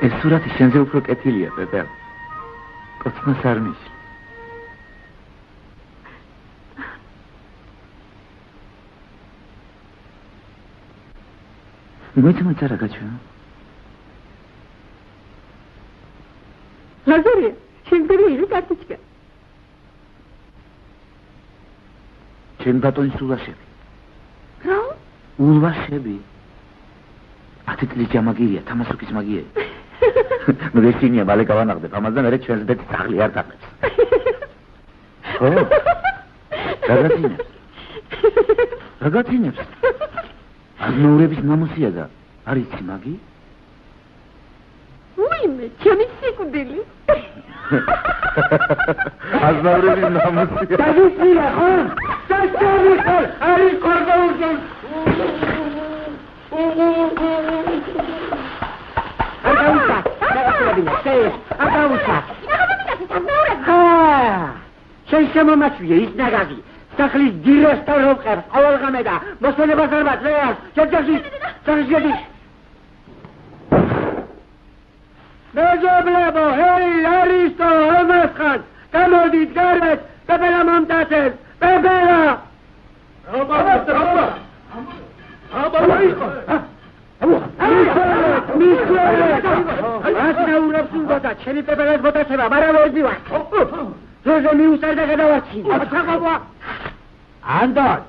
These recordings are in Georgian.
ეს სურათი შენზე უფრო კეთილია, პეპე. კოცნას არ მისლი. მოიცა რა გაჩვენა? ლაზარია, შენ გერი კარტიჩკა. შენ ბატონის ულაშები. რა? ულაშები. 10 წლის ჯამაგირია, თამასუკის მაგია. ნუ ესინია მალე გავანახდებ, ამაზე მე ჩვენს ბედს ძაღლი არ დაგებს. ხო? რაგაცინებს? აზნაურების ნამოსია და არ იცი მაგი? უიმე, ჩემი სიკვდილი. აზნაურების ნამოსია. დაგიწია ხო? დასწავლიხარ, არის კორდაუსოს. Agausa, agausa. შეიძლება მომაჩვიე ის ნაგაზი. სახლის დირექტორ ვიყავ, ყოველღამე და მოსვენებას არ მაძლევს. ჯერჯერობით. მეზობლებო, ჰეი, არისტო, ემასხან, გამოდით გარეთ, პეპელა მომტაცეს, პეპელა. აზნაურებს უნდა ჩემი პეპელას მოტაცება, მაგრამ ვერ მივარ. ზოზე მიუსარდა გადავარჩინე. ანდონ,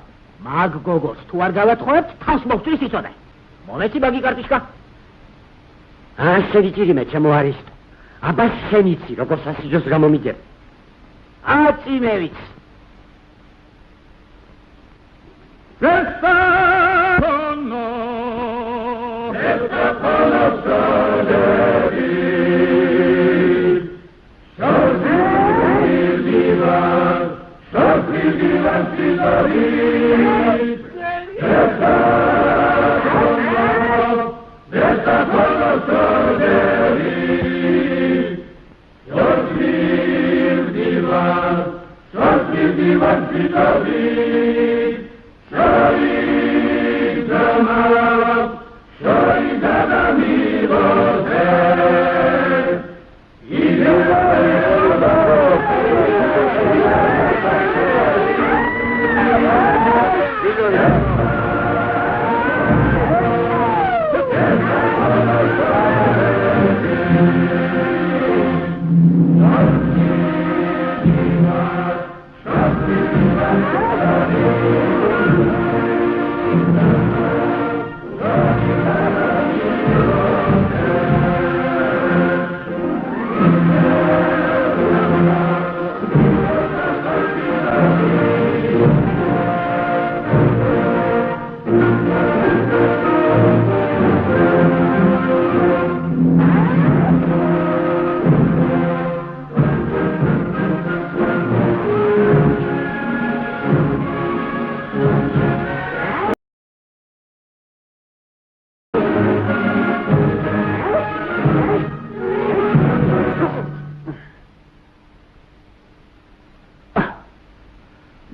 მაგ გოგოს თუ არ გავათხოვებთ, თავს მოვწვის იცოდე. მომეცი მაგი კარტიშკა. ასე ვიჭირიმე, ჩემო არისტო. აბა შენ იცი, როგორ სასიჯოს გამომიგებ. აწი მე ვიცი.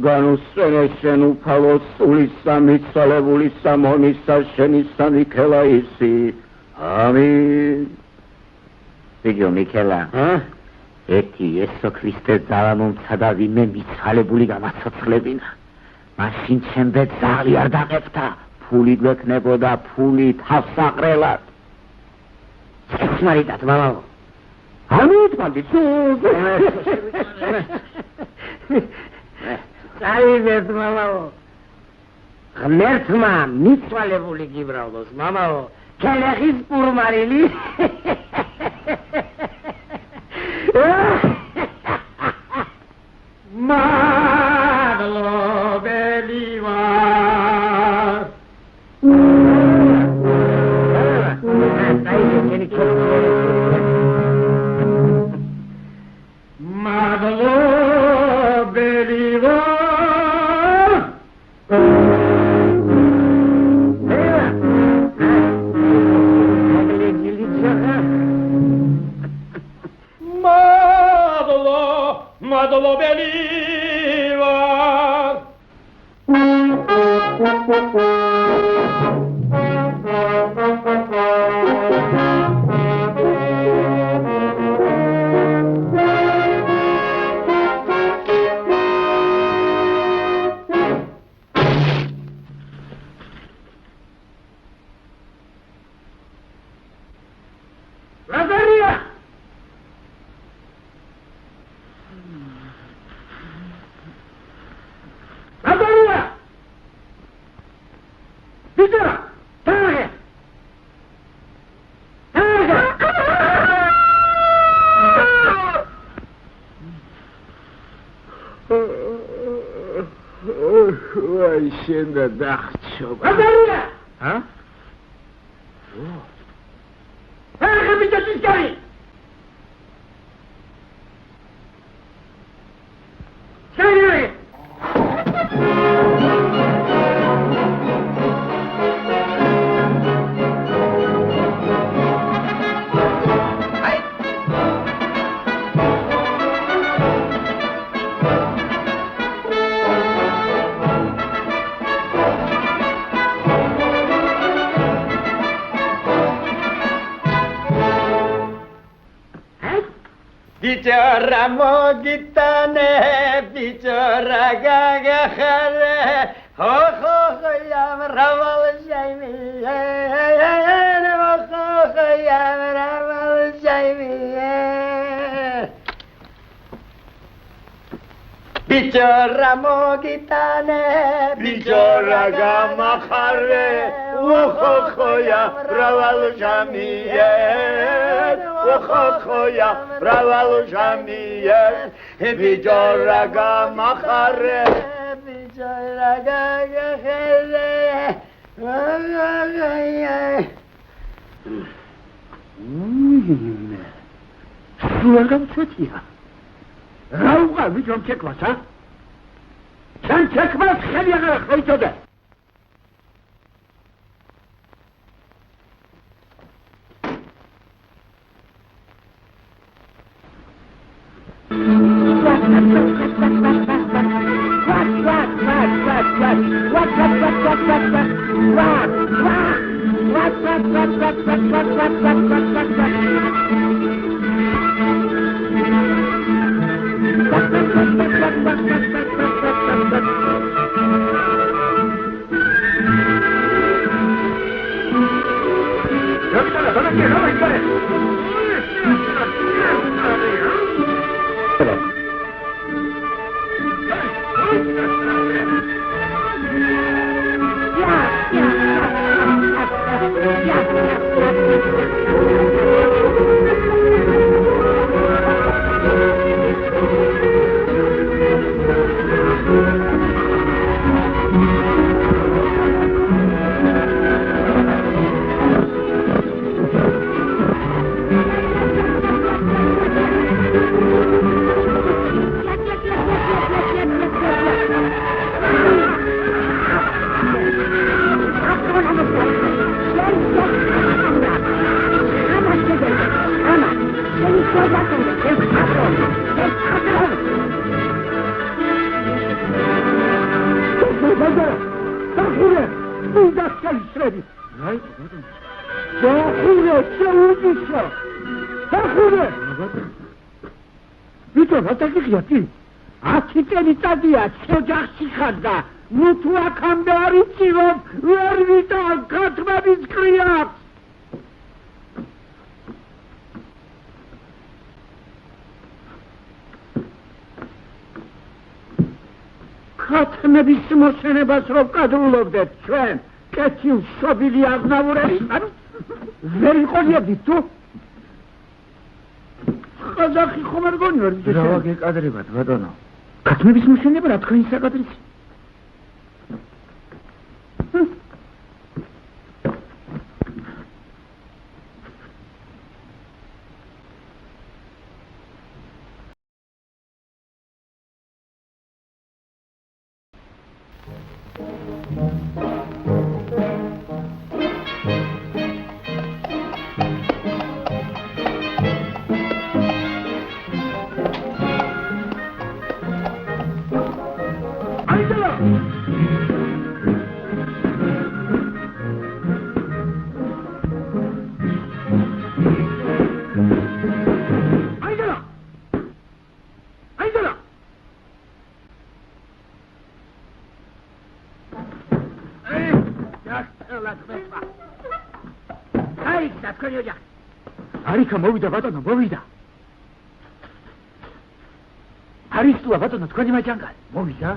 განუსვენესენ უფალო სულისა მიცვალებულისა მონისა შენისა მიქელა ისი. ამინ. ბიჭო მიქელა. ერთი ესო ქრისტეს ძალა მომცადა ვინმე მიცვალებული გამაცოცხლებინა. მაშინ ჩემ ბედს ძაღლი არ დაგებდა. ფული გვექნებოდა, ფული თავსაყრელად. ესმარიტად მამაო. ამით მანდით. წაიღეთ მამაო. ღმერთმა მიცვალებული გიბრალოს მამაო. ქელეხის პურმარილი. მადლობელი ვარ. მადლობელი ვარ. Madlobeli var. აი შენ და დახჩობა. აბერია! ჰა? ახლა მიჭის გარი. შენიერი! Bichora mogitane, bichora gagahare, ho ho ho yam raval jaimi, ho ho ho yam raval jaimi. Bichora mogitane, bichora gamahare, ho ho yam raval jaimi. Khoya raval jamier bijora gamahare bijora gagahare სულაგან ცოტია რა უყარ ვიჯომ ჩეკვას ა ჩან ჩეკვას ხელი აღარ ხოიცოდე ქათმების მოსენებას რომ კადრულობდეთ ჩვენ კეთილ შობილი აღნაურები ვერ იყოლიებდით თუ ყაზახი ხომ არ გონიო რა ვაგეკადრებათ ბატონო ქათმების მოსენება რა თქვენი საკადრისი არიქა მოვიდა ბატონო მოვიდა არისტუა ბატონო თქვენი მაჯანგარი მოვიდა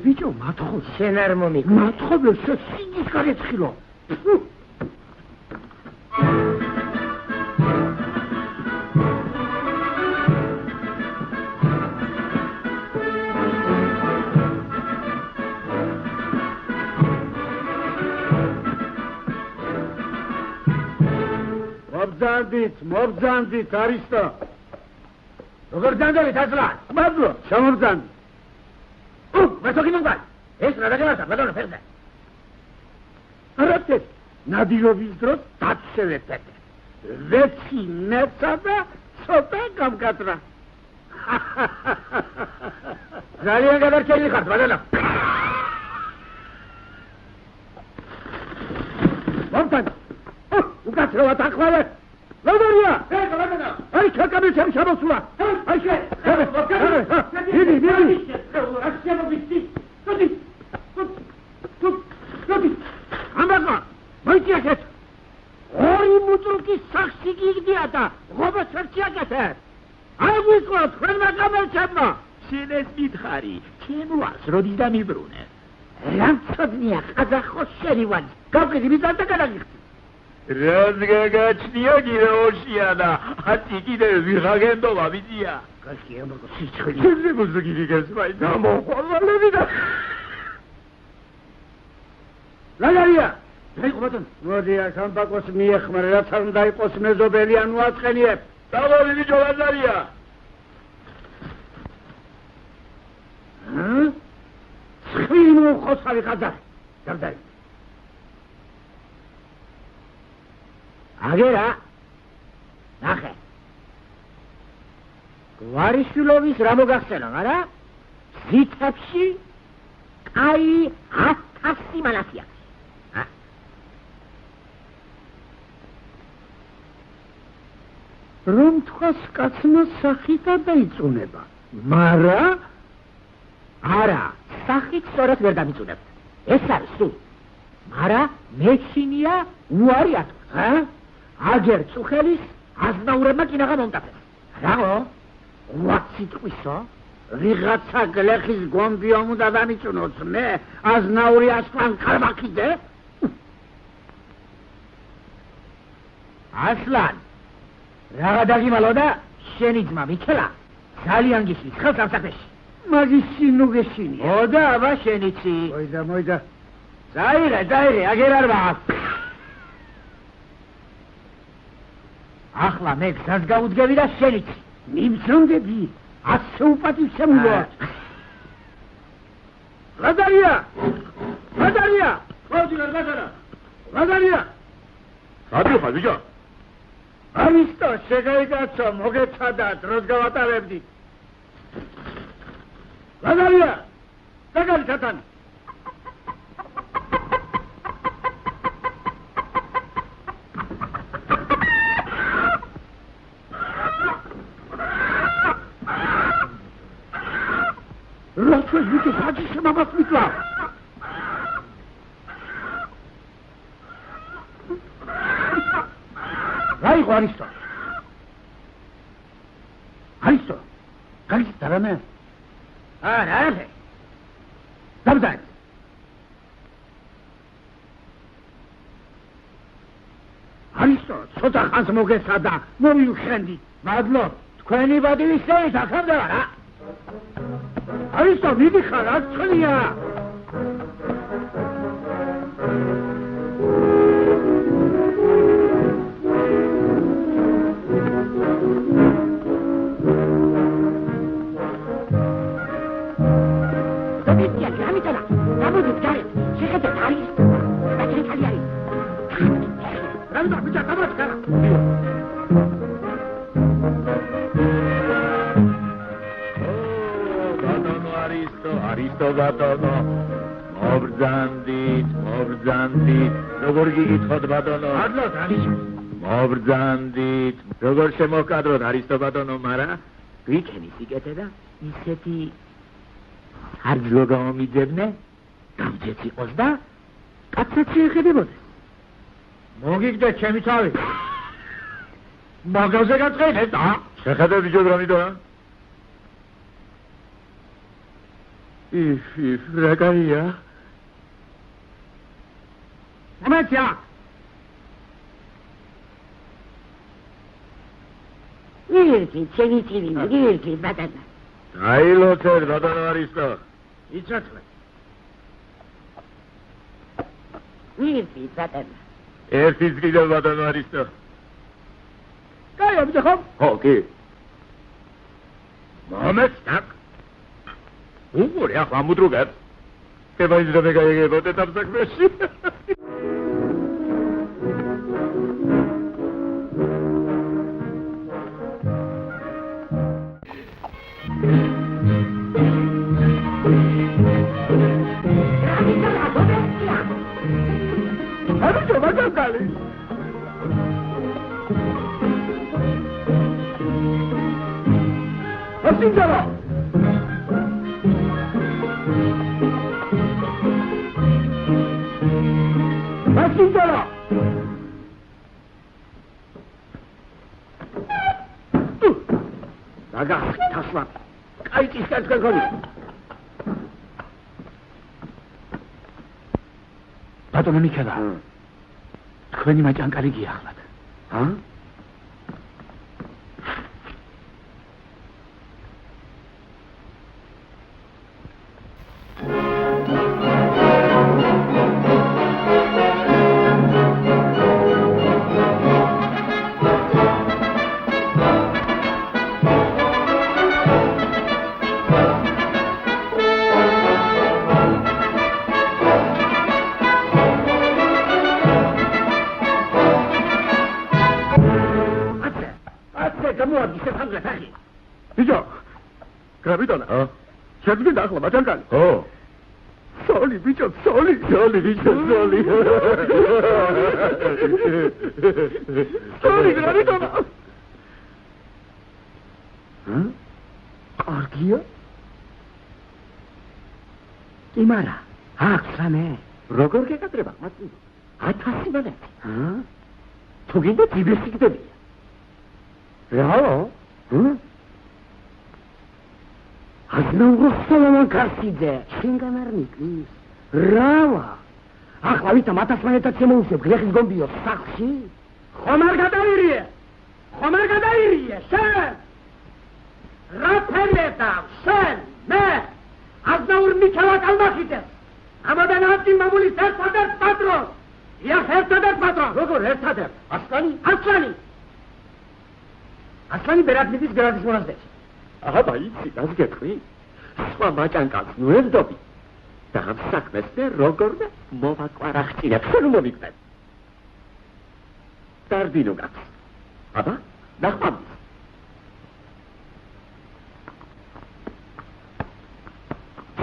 ბიჭო, მათხოვე. შენ არ მომიგო. მათხოვე, სიძის გარეცხილო. მობრძანდით, არისტო. როგორ ძანდებით ასლა? მადლო, შემობრძანდი. მე თქი მომგან. ეს რა დაგევასა, ბატონო ფერზე. არაფერ. ნადირობის დროს დაცევეთ. ვეცი მეცა და ცოტა გამკატრა. ძალიან გადარჩენილი ხართ, ბატონო. მომთანდა. უკაცრავად აყვავე. ლოდორია! აი, ჩაკამი ჩემ შემოსულა. აი, შე. დიდი. Тоди. ამბაკა, მოიწიახეთ. ორი მუტრუკის სახსი გიგდია და ღობა სერჩიაკეთე. აი ვიყო, თქვენმა გამერჩებმა. შენ ეს მითხარი, ჩემს როდის დამიბრუნე. რამწოდნია, ყაზახოს შენივან. გავყიდი მიწანტა გადაგიხდი. რას გაგაჩნია გირეოშიანა, ათი კიდე ვიღაგენდობა ვიცია. კაცი ამბაკო სიცხელი. შენ მუსიკი გესმაი, დამოყვალები და ლაგარია! დაიყო ბატონ. მოდია სამბაკოს მიეხმარე, რაც არ უნდა იყოს მეზობელი ან უაწყენიებ. დავარი ბიჭო ლაგარია. ხვილი მოხოცავი ყაზახი. დავდარი. აგერა. ნახე. გვარიშვილოვის რა მოგახსენა, არა? ზითებში კაი 1000 მანათია. რომ თქვას კაცმა სახით არ დაიწუნება, მარა არა, სახით სწორად ვერ დამიწუნებთ. ეს არის სულ. მარა მეჩინია უარი ატყვა, აგერ წუხელის აზნაურებმა კინაღა მომტაფეს. რაგო? 8 სიტყვისო? ვიღაცა გლეხის გომბიო უნდა დამიწუნოთ მე, აზნაური ასლან კარბაქიძე? ასლან რაღა დაგიმალო და შენი ძმა მიქელა ძალიან გიხრის ხელს ამსაქმეში. მაგის სინუ გეშინია. ოდა აბა შენიცი. მოიდა. დაირე, აგერ არ ვაყავ. ახლა მე გზას გაუდგები და შენიცი. მიმცრომდები, ასე უპატივცემულოა. ლადარია! ლადარია! რადიო ხარ ბიჭო? არისტო, შეგაიგაცო, მოგეცადა, დროს გავატარებდით. ლადარია! დაგალი სათანი! რაჩვეს ბიჭო, საჭიშე მამას მიკლა! რაიყო არისტო? გაგის დარამე? არა. დავდარი. არისტო, ცოტა ხანს მოგესადა, მოვიხენდი. მადლო, თქვენი ბადივისებით ახამდე ვარ, არისტო, მიდიხარ, რაც ცხელია. არისტო ბატონო, მობრძანდით, როგორ გიგითხოთ ბატონო? მადლობ, არისტო. მობრძანდით, როგორ შემოვკადროთ არისტო ბატონო, მარა გვიქენი სიკეთე და ისეთი არჯლო გამომიძებნე, გამძეც იყოს და კაცაც შეეხედებოდეს. მოგიგდეთ ჩემი თავი. მაგაზე გაწყენეთ, შეხედე ბიჭო დრამიდო. რა კაია? ამაცა ირკი, ჩემი წილი, ირკი, ბატონა. დაილოცეთ ბატონო არისტო. იცოცხლე. ირკი, ბატონა. ერთიც კიდევ ბატონო არისტო. კაი, ამით ხომ? ხო, კი. მომეც так. უგური ახლა მუდრუგად. კებაიზრები გაიგებოდე თამსაქმეში. ამიტომ მაგალითად ასინჯალა ასინჯალა დაგა თასლა კაი ისკაცკენ გონი ბატონო მიქელა თქვენი მაჭანკარი გიახლად ა? ბიჭო გრაბიტონა შეგვიდა ახლა მაჭანკარი ხო სოლი ბიჭო სოლი ბიჭო სოლი სოლი გრაბიტონა კარგია იმარა აქვს რამე როგორ გეკადრება მათი 1000 მონეტი თუ გინდა ტიბესი გდებია რა აზნაუროსალამან კარსიძე შენგან არ მიყვის რავა ახლა ვითა 1000 მონეტად შემოუშვებ გლეხის გომბიოს სახლში ხომ არ გადაირიე შენ რა ფერლეთა შენ მე აზნაურ მიქელა კალმახიძე ამოდან ათი მამულის ერთადერთ პატრონს ერთადერთ პატრონს როგორ ერთადერთ ასლანი ბერატნიკის გრადის მონასტერში აბა იცი რას გეტყვი სხვა მაჭანკას ნუ ევდობი და ამ საქმეს მე როგორმე მოვაკვარახჭინებ შენ მომიკვდებ დარდინო გაქვს აბა ნახვამდის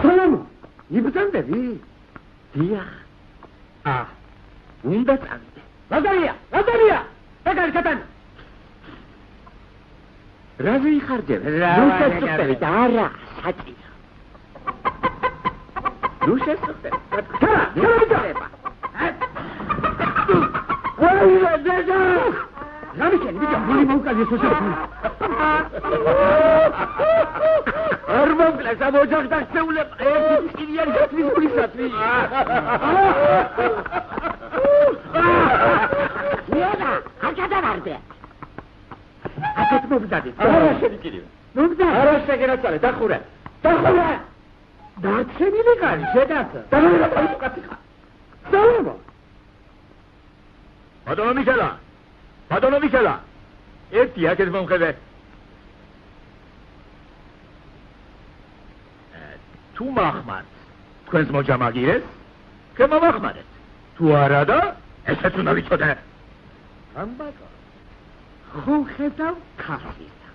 სალამო იბრძანდები დიახ უნდა წავიდე ლაზარია ეგარი კატანი რა ვიხარჯებ? ნუ შეხვდებით, არა, საჭირო. ნუ შეხვდებით. ჩაიდება. ვაი, დედა! გამიჩენ, ბიჭო, გული მოუკალიო სოციალში. არ მოკლა, სამოჯახ დაქცეულებ, ერთი წილიანი გათმის გულისათვი. დედა, არ გადავარდე. ასეთ მოგდადი. არა შევიკირივე. მოგდა. არა შეგენაცვალე, დახურე. დაცემილი კარი, შედაცა. სალამო. ბატონო მიქელა. ერთი აქეთ მომხედე. თუ მახმართ თქვენს მოჯამაგირეს, შემომახმარეთ. თუ არა და ესეც უნდა ვიცოდე. ამბატო. ხო ხედავ ქართლისა.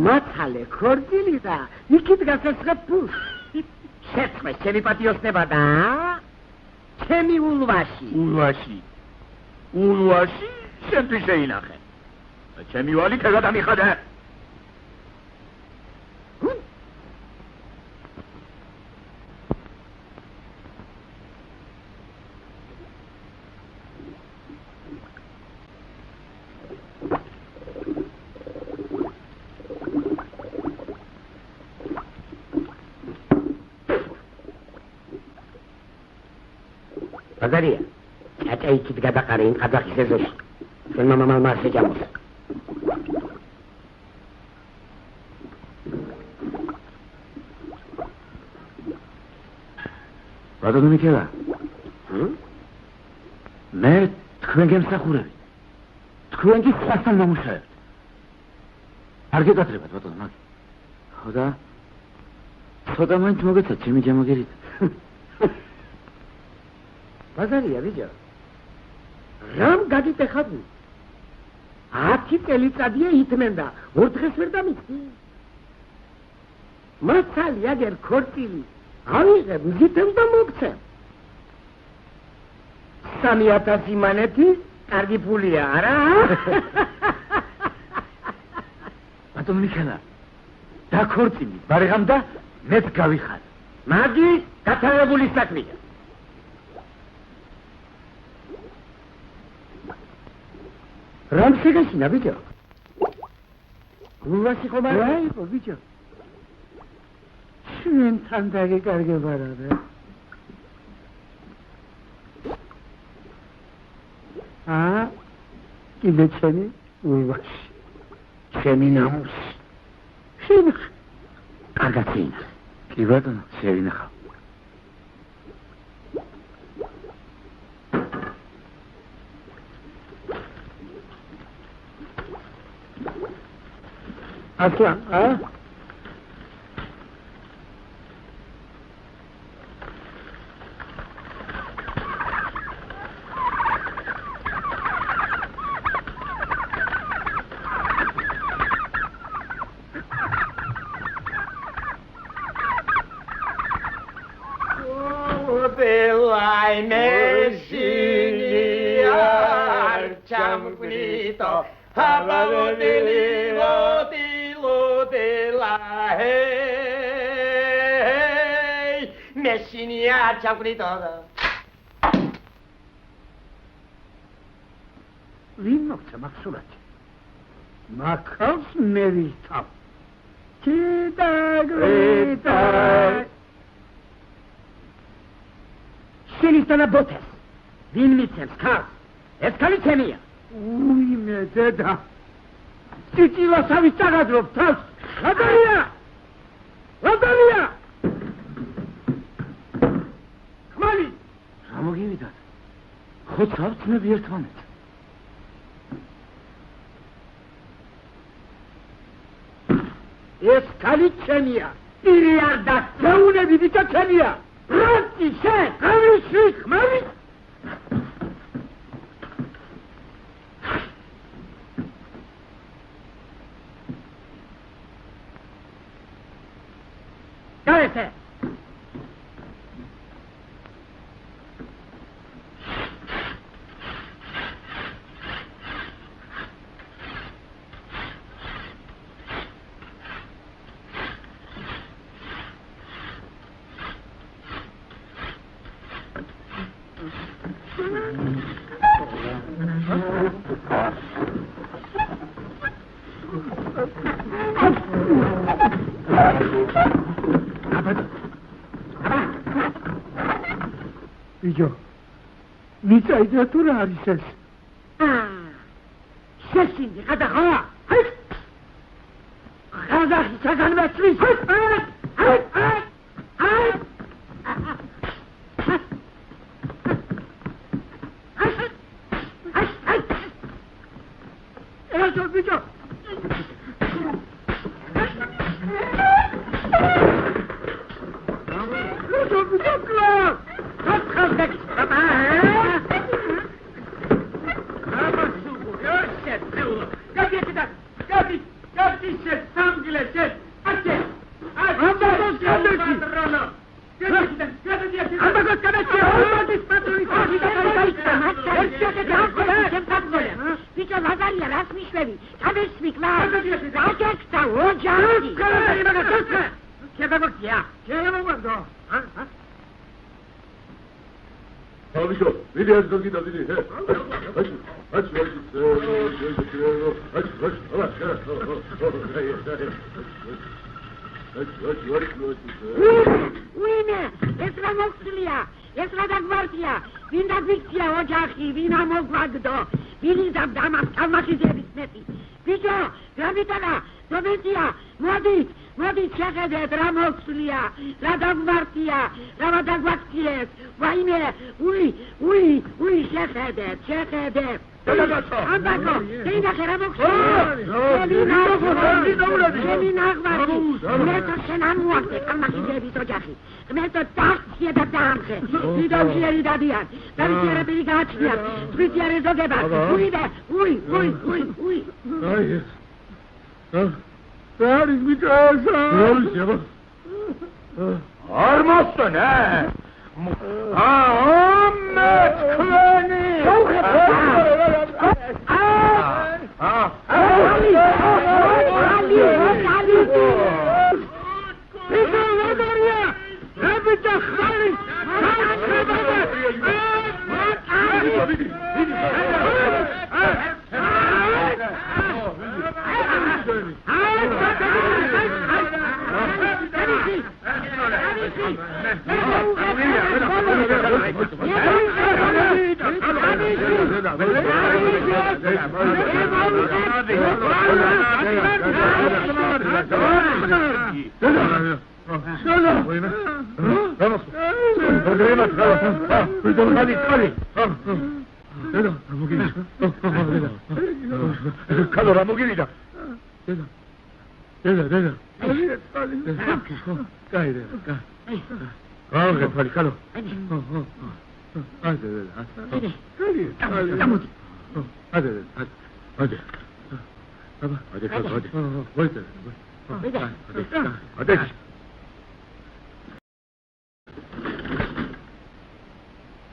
მათალე ქორწილი და იქით გასაცხებ ფულს. შეცმე ჩემი პატიოსნება და ჩემი ულვაში. ულვაში შენთვის შეინახე. ჩემი ვალი ქეგა დამიხადე. ბაზარია. ჭაჭა იქით გადაყარე იმ ყაზახის ეზოში. ჩვენმა მამალმა შეჭამოს. ბატონო მიქელა. მე თქვენ გემსახურები. თქვენ კი სხვასთან მომუშავებთ. არ გეკატრებათ ბატონო მაგ. ხო და ცოტა მაინც მოგეცა ჩემი ჯამაგერით. ბაზარია ვიჯო. რამ გადიტეხად? 10 წელიწადია ითმენდა, ორ დღეს ვერ დამიწი. მართალი აგერ ქორწილი. ავიღებ მზითებ და მოგცემ. 3000 მანეთი, კარგი ფულია, არა? ბატონო მიქელა. დაქორწილი, ბარღამ და მეც გავიხარ. მაგი გათავებული საქმეა. რამ შეგაშინა ბიჭო? გულაში ხომ არა იყო ბიჭო? ჩვენთან დაგეკარგება რა და? კიდე ჩემი ულვაში. ჩემი ნამუსი. შენახ. კარგად შენახ. კი ბატონო, შევინახავ. Aslan, ვინ მოგცა მაგსურათი? მაქავს მე ვითავ. კიდაგრიტა. შენისთანა ბოთეს. ვინ მიცემს ქალს? ეს ქალი ჩემია. უიმე დედა. ციცილასავით წაგადრობ თავს. გადარია! გადარია! ხმალი! რა მოგივიდათ? ხო წავწნები ერთმანეთს. ეს ქალი ჩემია. პირი არ დაგეუნები ბიჭო ჩემია. რატი შენ? გამიშვი ხმალი? Cállese. ბიჭო, მიწაიდრა თუ რა არის ეს? შეშინდი, გადახა! ყაზახი საგანმეცვის! ელო, ბიჭო! Uime, es la moxlia. ეს რა დაგვარდია? ვინ დაგვიქცია ოჯახი, ვინ ამოგვაგდო? ვინ იზამდა ამას კალმახიზების მეტი? ბიჭო, გამიტანა, დობეზია, მოდით შეხედეთ რა მოხსნია, რა დაგვარდია, რა დაგვაქციეს. ვაიმე, უი, შეხედეთ. Ambako, tenga che ramoxia. Jeli nagvati. Meto shenamuakte, kalmaki devi tojachi. Meto taxia da damche. Idon jeri da dian. Davitiere perigachnia. Tritiere zogebat. Ui. Saris mitasa. Armostan, Ahmet Kleni!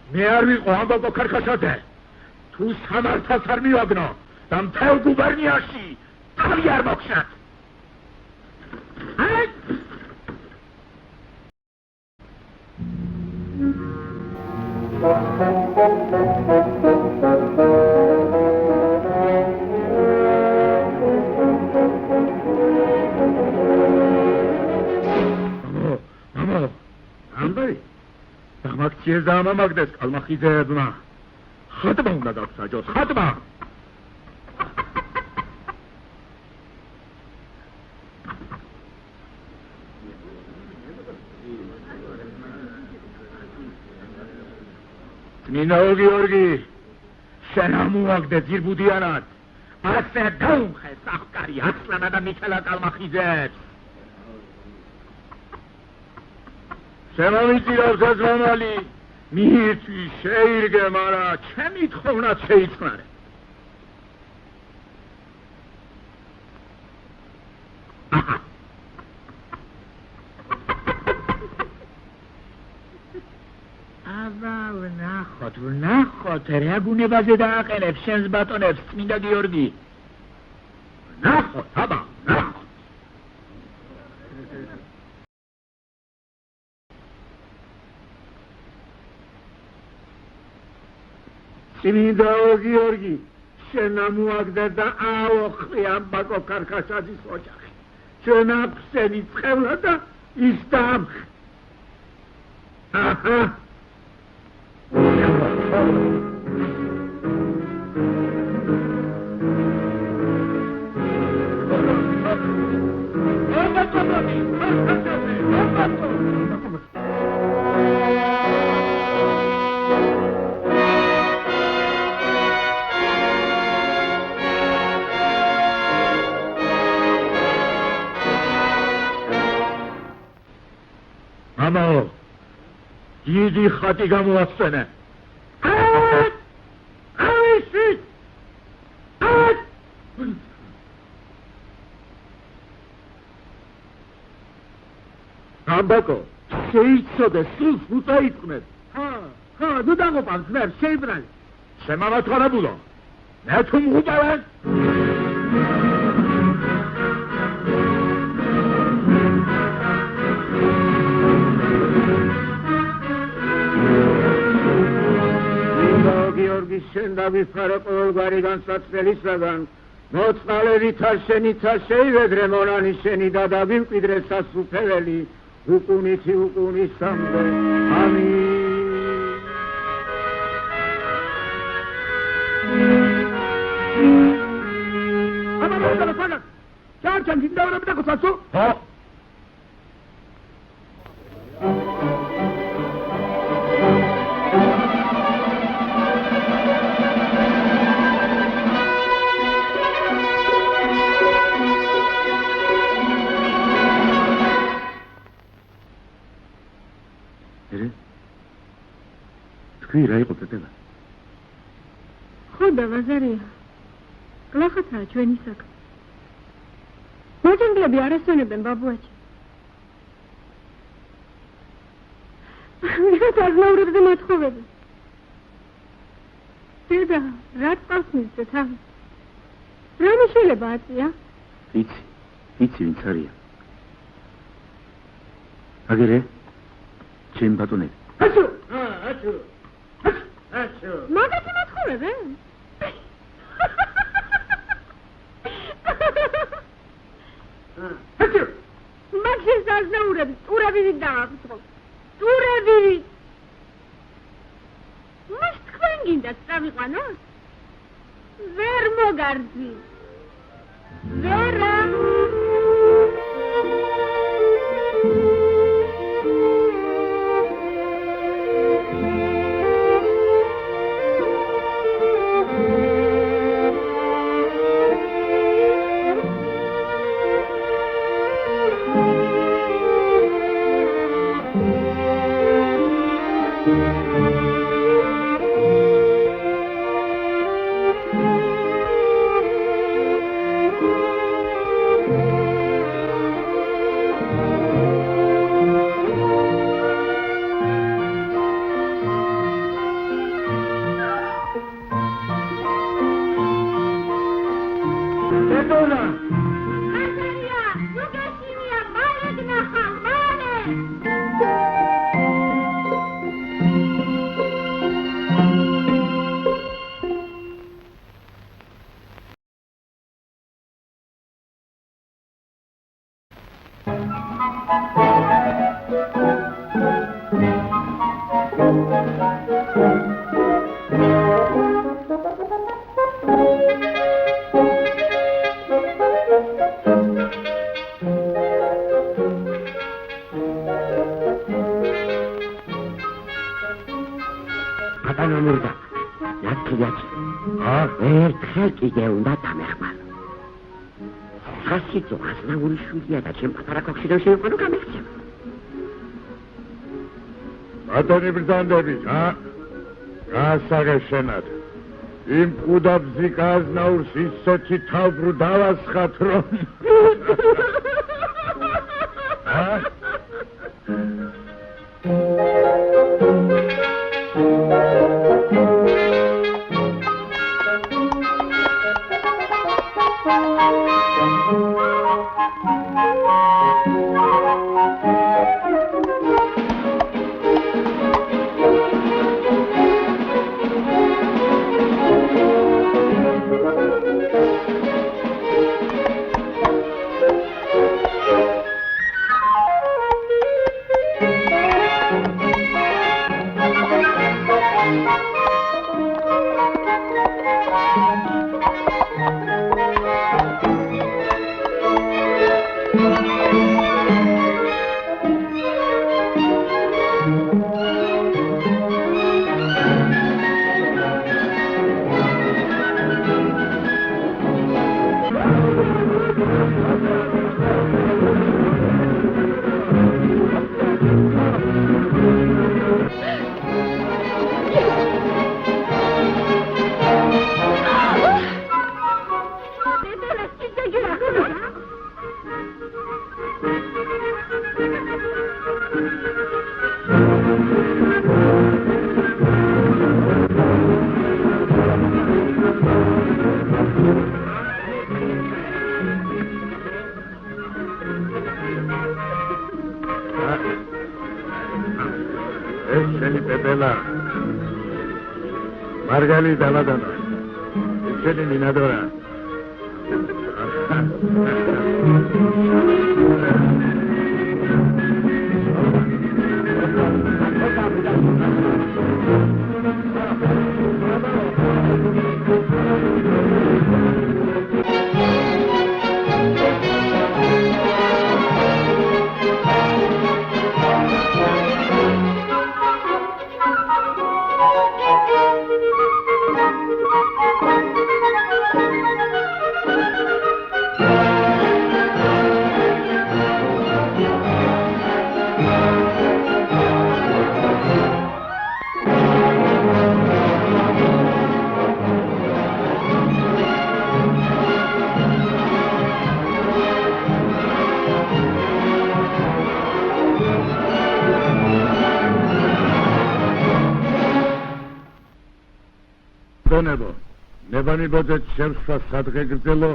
მე არ ვიყო ამბობ ქარქაშაძე თუ სამართალს არ მივაგნო და მთელ გუბერნიაში თავი არ მოგშათ Magdziel da magdes kalmachizebna. Khatba უნდა გაგსაჯოს, ხატბა. წმინდა გიორგი, შენ ამოაგდე ძირბუდიანად. ასე დაუხე სახკარი აცლანა და მიქელა კალმახიძებს. შემოვიწირავს ზაზმამალი, მიირთვი შეირგე, მარა ჩემი თხოვნაც შეიწყნარე. აბა, ვნახოთ, რა გუნებაზე დააყენებს შენს ბატონებს, წმინდა გიორგი. ვნახოთ, აბა, ვნახოთ. წმინდა გიორგი, შენ ამოაგდე და აოხლი ამბაკო ქარქაშაძის ოჯახი. შენ აფსენი წყევლა და ის დამხ. Mamo, დიდი ხატი გამოაცენე. ავისი! Ambako, შეიცოდე, სულს უწაიწყნებ. ხა, ნუ დაგოპარ ძმებს, შეიბრალი. შემავათვალებულო, მე თუ მღუპავენ? გიორგი, შენ დავიფარე ყოველგვარი განსაცდელისაგან. მოწყალებით არ შენით არ შეივედრე მონანი შენი და დავიმკვიდრე სასუფეველი. უკუნითი უკუნისამდე. ამინ. ჩანჩი დავრები და გოცაცო? ხო. თქვი რა იყო პეპელა? ხო და ვაზარია. გლახათაა ჩვენი საქმე. მოჯენგლები არ ასვენებენ ბაბუაჩი. ვიღაც აზნაურებზე მათხოვებენ. დედა, რა წავს მისცე თავი? რა მიშილება აწია? იცი ვინც არიან. აგერე? ჩემ ბატონები. აჩუ. მაგათი მათხოვებენ? აჩუ. მაგის აზნაურები, ტურებივი დააწყო. ტურებივი. მას თქვენ გინდათ წავიყვანო? ვერ მოგარდი. ვერა. ბატონი ბრძანდები, გასაგეშენად. იმ ყუდაბზიკ აზნაურს ისეთი თავბრუ დავასხათ, რომ... მარგალი დალადანა. ისინი მინადორა. დონებო ნებანიბოძე შევსვა სადღე გრძელო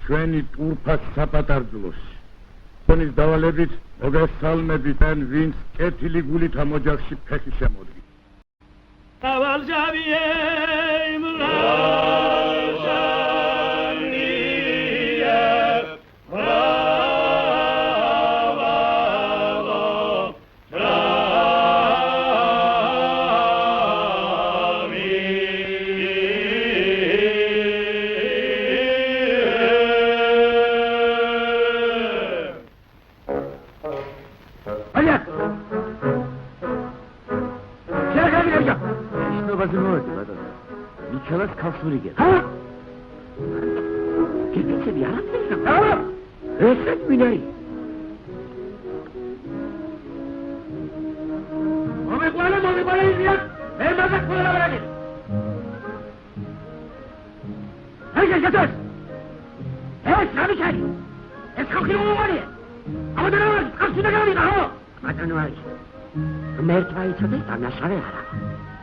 ჩვენი ტურფას საპატარძლოში თქვენის დავალებით მოგესალმებით ან ვინც კეთილი გულით ამ ოჯახში ფეხი შემოდგით დავალჟავიე მიქელას ქალსურიგე. გიწევი არაფერია. ესეც მინარი. მომიყვანე იზია. მე მაგას ყველა ვარაგე. აი გასწორ. ეს სამიჩარი. ეს ხალხი მომარია. ამოდროა, ხალხი დაგავიდა, ხო? ბატონო, მერტვა იცოდეს დამნაშავე არა.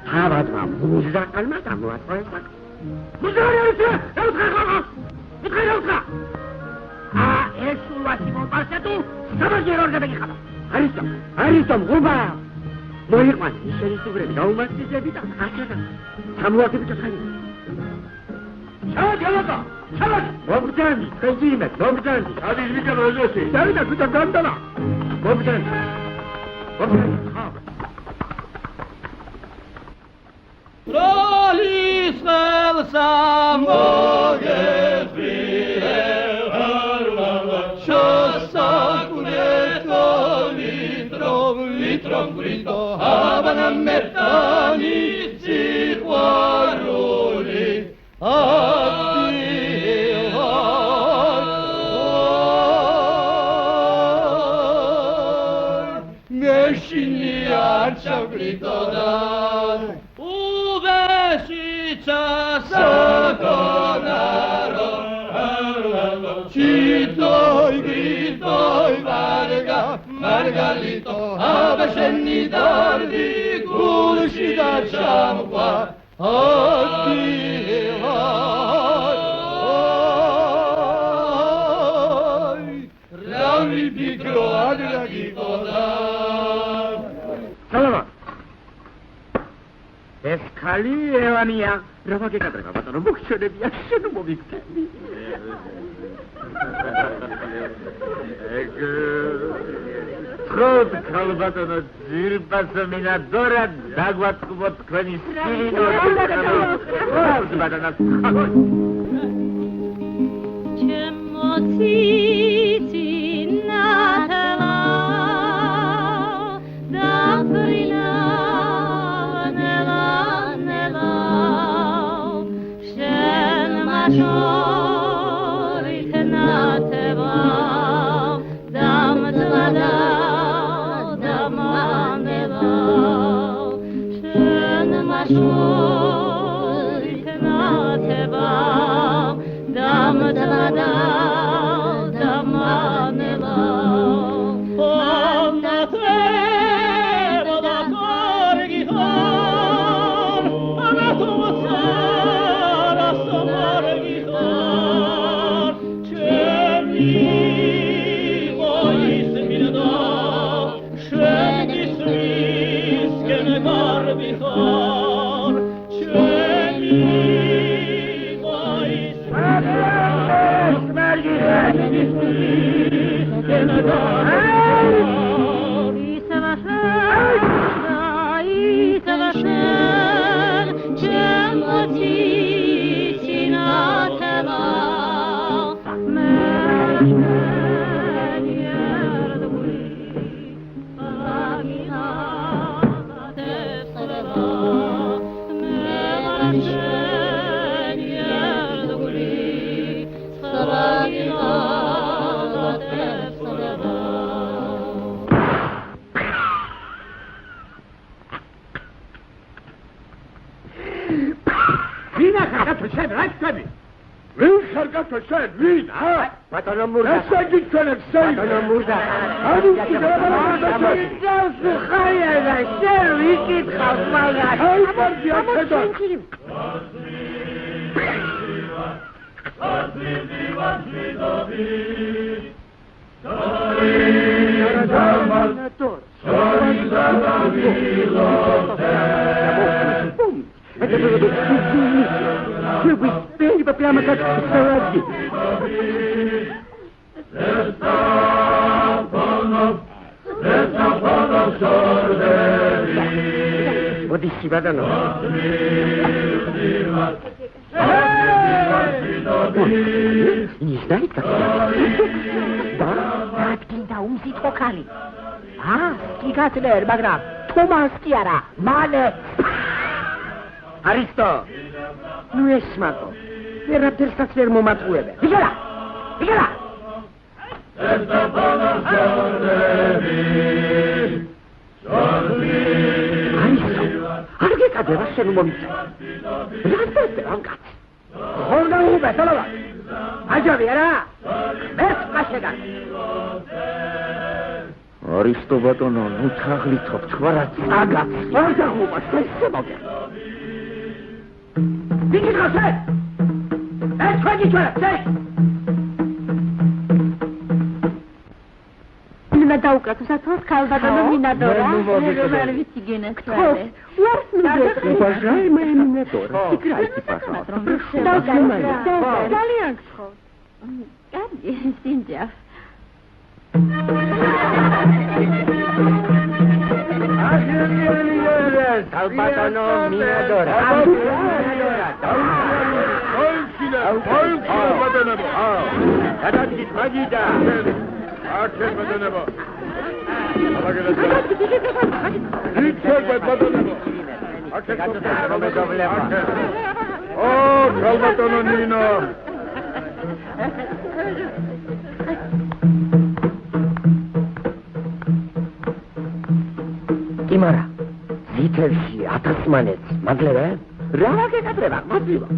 თავადმა მუზაკალმა გამოაწყვეტა. მუზაკალმა უთხრა. ეს სულვასი მომპარსა თუ საბაგერო არ გადაგიხადა. არისტომ, ღუბა. მოიყვან ისინი სუგრები გაუმართლებელი და ახლა სამუაკები ჩახალი. ჩავაგალაკა. მოგძანი, ხეჯიმე, მოგძანი. ადის ვიკა როზესი. დავიდა თვითონ განდალა. მოგძანი. Rolis velsa moges vile harvala Shosa kuneto litrom grito Havana metani zikwaruli Meshini archa grito dan Sagonaro, Chitoi, Gritoi, Margalito, Abasheni Dardi, Gulshida Champa, Rami Picro, Adragito, Salama. ეს ხალი ევანია. რა ვაგეკადრება ბატონო, მოგჩვენებია შენო მოვიქცევი. ხოდ ქალბატონო ძირბასო მინადორა დაგვატყობ თქვენი სიმინო. ბატონო. ვინ ხარ კაცო შენ ვინ ბატონო მურდა ესე გიჩვენებ შენ ბატონო მურდა ანუ შეგაბალა ხაია და შენ ვიკითხავს მაგას აი პარტია ხედა ოდიში ბატონო ნიშნავით და ადგილდა უმზით ხოქალი სკიგათლერ მაგრამ თომას კი არა მალე არისტო ნუ ესმაკო ვერაფერსაც ვერ მომატყუებე ვიგელა არისტო არ გეკადება შენ მომიწე რასთან კაცი ხონდა უბე სალავა აჯავი არა ეს ყაშეგა არისტო ბატონო ნუ თაღლითო თქვარაც აგაც არ დაღუპა შესწებოდი ვიკითხავ შენ ეს თქვენი ჩვენი შენ მე დაუკრათ სათოს ქალბატონო მინადორა ვერ ვიცი გენესწრალე უარს მიდე ბაჟაი მე მინადორა სიკრაიტი პაშა ძალიან ხო კარგი სინჯა ქალბატონო მინადორა გადადგით მაგიდა არჩენ ბატონებო რიჩერ ბატონებო არჩენ ო ქალბატონო ნინო იმარა ზითელში 1000 მანეთს მაგლებე რა გეკადრება მოდივა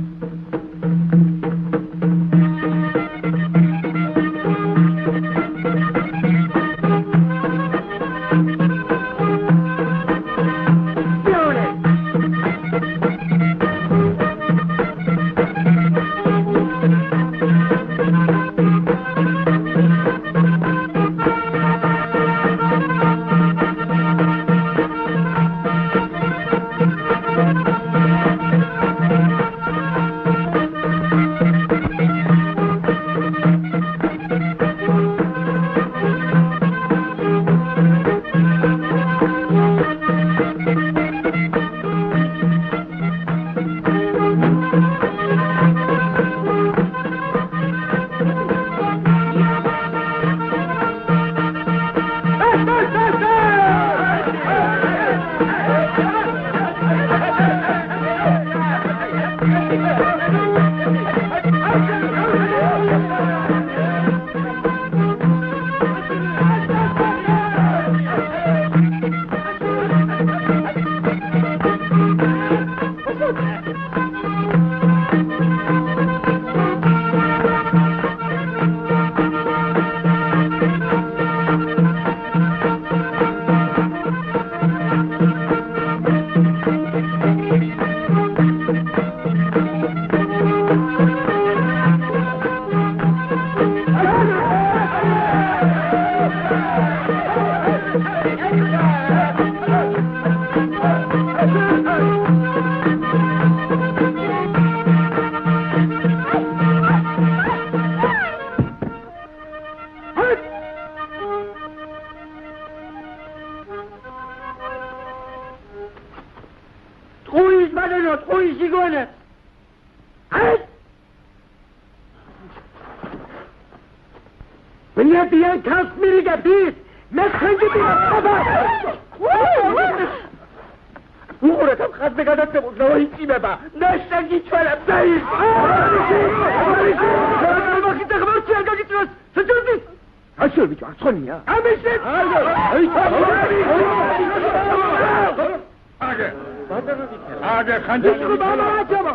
აგე ხანჯალი ბაბა აჭამა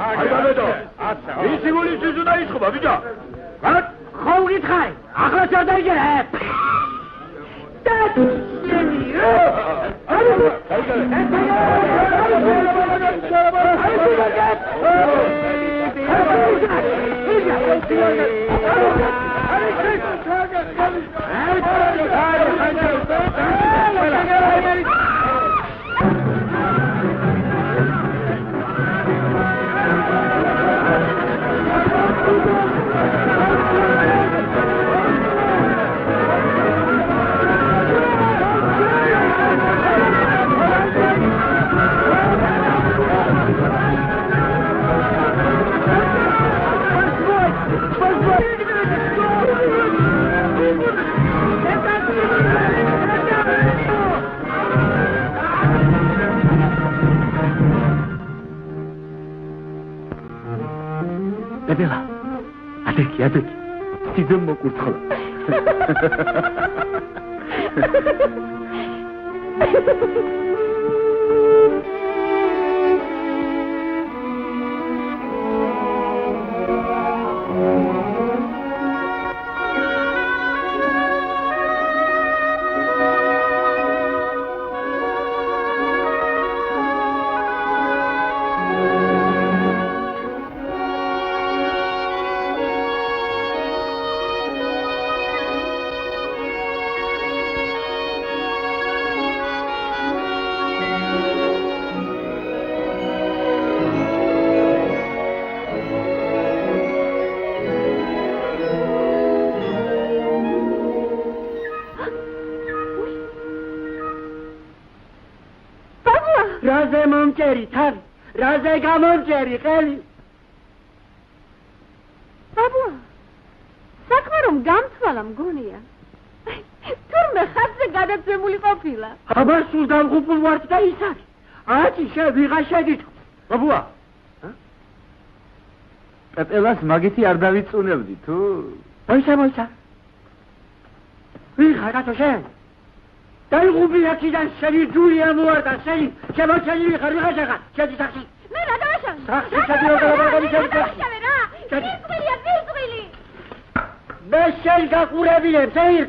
აგებედო ისი გული სიზუნა ისხობა ბიჭო გან ხო გითხარი ახლა ჩადაიგერე პეპელა ადექი სიძემ მოკურთხლა რაზე მომჭერი თავი რაზე გამომჭერი ყელი ბაბუა საქმე რომ გამთვალა მგონია თურმე ხაზზე გადაცემული ყოფილა აბა სულ დამღუპულ ვართ და ის არის აცი ვიღა შეგით ბაბუა პეპელას მაგითი არ დავიწუნებდი თუ მოიცა ვიღა რატო შენ დაიღუპი აქედან შენი ჯულია მოარდა შენი შემოჩენილი ხარ ვიღა შეხარ შედი სახში მე რა დავაშავე სახში შედი როგორ დავაშავე რა ვიზღვილი მე შენ გაყურებინებ ზეირ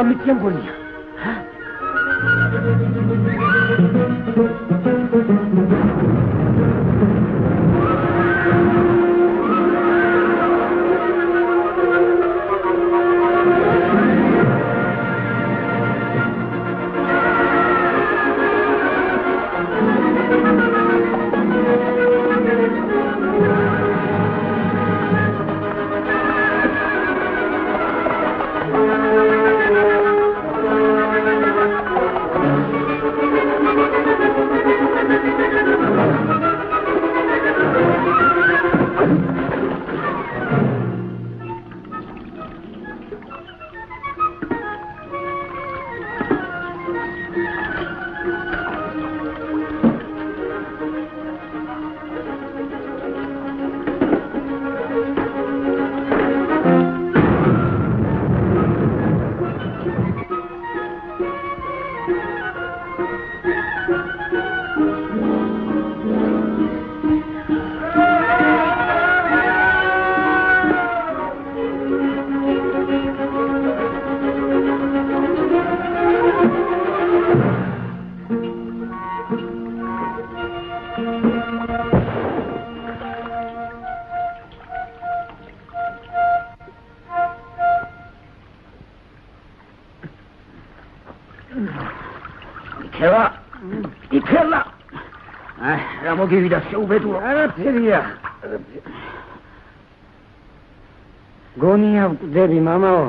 მიციან გონია იქელა რა მოგივიდა შეუბედურო არაფერია გონია ვკვდები მამაო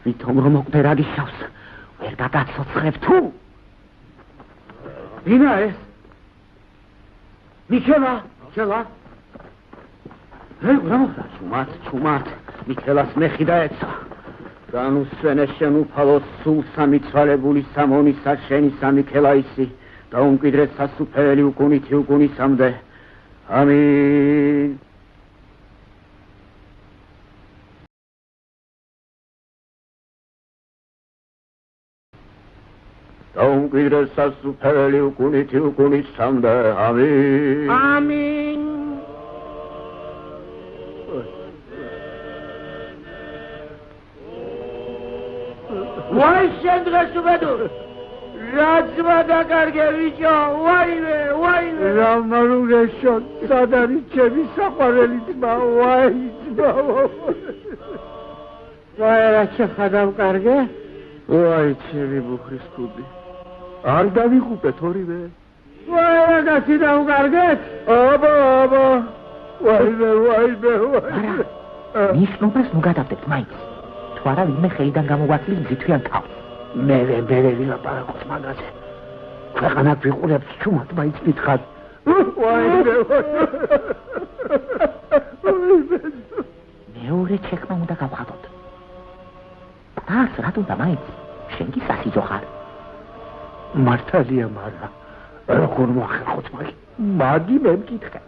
ვითომ რომ მოკვდე რა გიშავს ვერ გაგაცოცხლებ თუ ვინა ეს მიქელა რა მოხდა ჩუმად მიქელას მეხი დაეცა განუსვენე შენ უფალო სულ სამიცვალებული სამონისა შენი სამიქელა ისი დაუმკვიდრე სასუფელი უკუნითი უკუნისამდე ამინ დაუმკვიდრე სასუფელი უკუნითი უკუნისამდე ამინ ამინ ვაი შენ დღეს უბედურ რაძმა დაკარგე ვიჭო ვაიმე რა მარუგეშო სად არის ჩემი საყვარელი ძმა ვაი ძმა ვაი რა შეხადავკარგე ვაი ჩემი ბუხრის კუდი არ დავიღუპეთ ორივე ვაი რაგაცი დავკარგეთ აბა ვაიმე ნიშნობას ნუ გადავდებთ მაინც თუ არა ვინმე ხელიდან გამოგვაწლის მზითვიან თავს მე ვილაპარაკოთ მაგაზე ქვეყანა ვიყურებთ ჩუმად მაინც მითხარ ვაიმე მეორე ჩექმა უნდა გავხადოთ დას რატომ და მაინც შენ კი სასიძო ხარ მართალია მარა როგორ მოახერხოთ მაგი მე მკითხე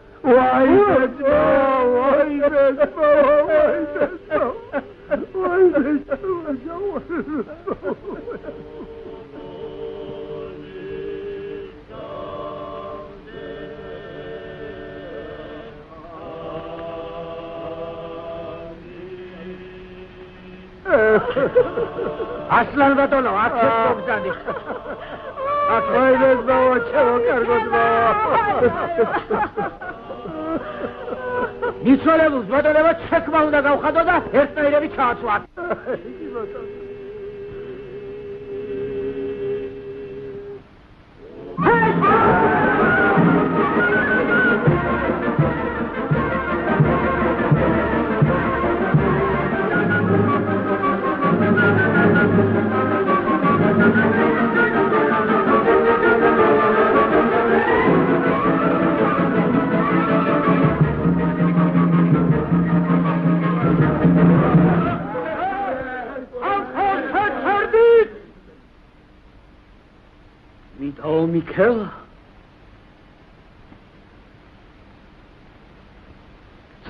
ასლან ბატონო აქეთ მოგზადი აკაიდეს ბავა ჩემო კარგოთ მიცვალებულს ბატონებად ჩექმა უნდა გავხადო და ერთნაირები ჩააცვათ მიქელა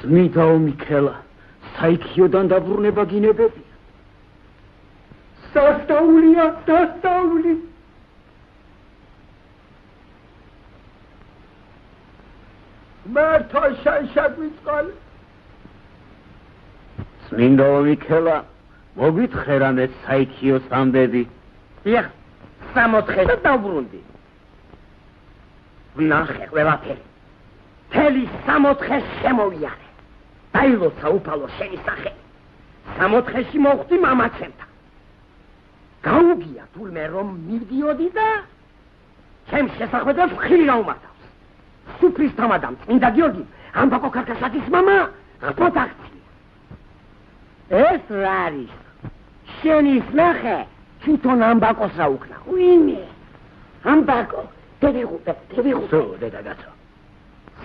ძმიდაო მიქელა საიქიოდან დაბრუნება გინებებია სასტაული მართო შაგვიწყალე ძმიდაო მიქელა მოგვითხრე რამე საიქიოს ამბები დიახ 60 დაბრუნდი ვნახე ყველაფერი თელი 60 შემოვიარე დაილოცა უფალო შენი სახე 60-ში მოხვდი მამაცემთან გაუგია თურმე რომ მივდიოდი და ჩემს შესახვედრებს ხილი გაუმართავს სუფრის თამადამ წმინდა გიორგი ამბაკო კარკაშაძის მამა ღმოთაღწია ეს რა არის შენის ნახე თვითონ ამბაკოს რა უკნა ვინე ამბაკო დევიღუპე სო დედაგაცო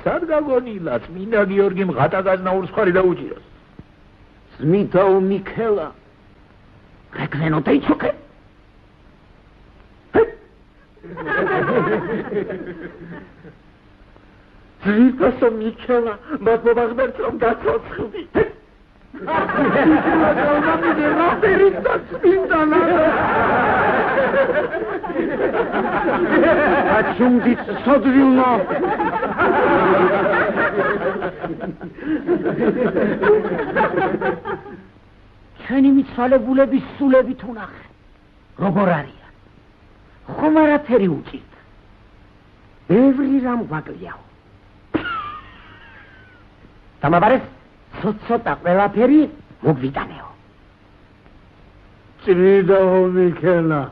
სად გაგონილა წმინდა გიორგიმ ღატაგაზნაურს ხარი დაუჭიროს ძმიდაო მიქელა რეკნენო დაიცოკე ძმიდაო მიქელა მათ მოგახდეთ რომ გაცოცხლდი აჩუმდით სოდვილნო ჩვენი მიცვალებულების სულებით ვნახე როგორ არიან ხომ არაფერი უჭირთ ბევრი რამ გვაკლიაო დამაბარეს ცოტა ყველაფერი მოგვიტანეო წმინდაო მიქელა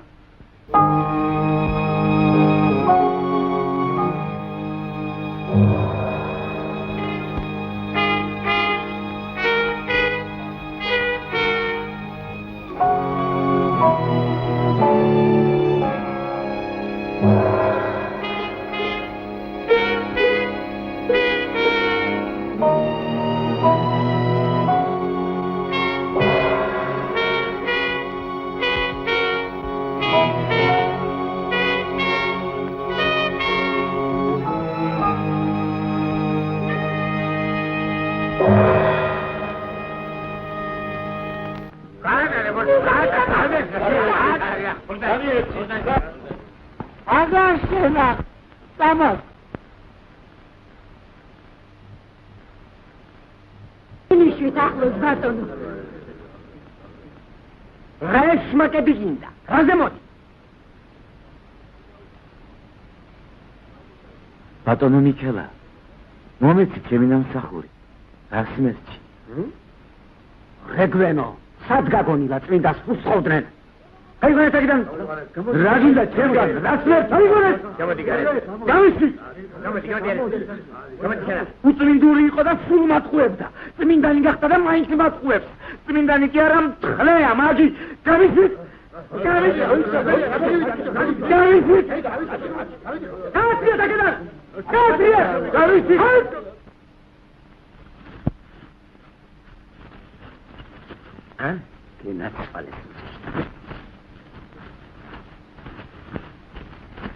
აგაშენა სამას ნიშვით ახლოს ბატონო რეშმაკები გინდა რაზე მოდი ბატონო მიქელა მომეცი ჩემი ნამსახური რასმესჩი რეგვენო სად გაგონილა წმინდას ფუსხოვდნენ გაიგონეთ აქედან რა გინდა ჩემგან რასმერ გაიგონეთ გამისი უწმინდური იყო და სულ მატყუებდა წმინდანი გახდა და მაინც მატყუებს წმინდანი კი არა მთხლეა მაგი გამისი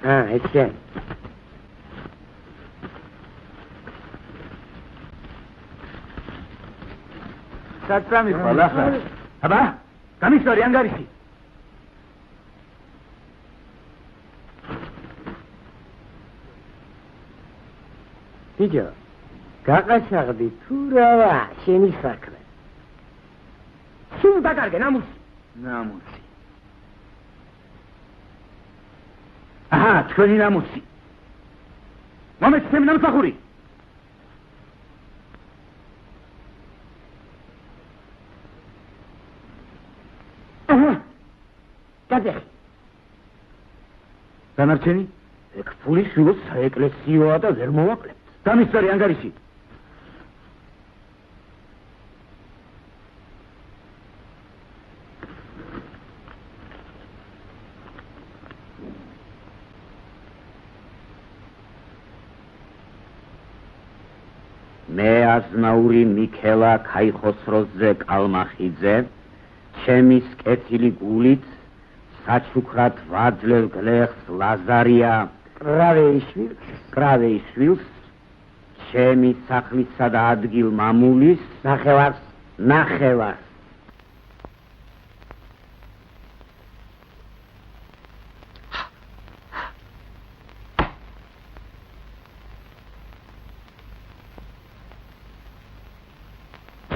ესე სატრამი ხალახა აბა გამისტორი ანგარიში ბიჭო გაყაშაღდი თუ რა შენი საქმე სულ დაკარგე ნამუსი აჰა თქვენი ნამუსი მომეც ჩემი ნამსახური გადახი დანარჩენი ეგ ფული სულ საეკლესიოა და ვერ მოვაკლებთ გამისტორი ანგარიში მე აზნაური მიქელა ქაიხოსროზე კალმახიძე ჩემი კეთილი გულით საჩუქრად ვაძლევ გლეხს ლაზარია კრავეიშვილს ჩემი სახლისა და ადგილ მამულის ნახევარს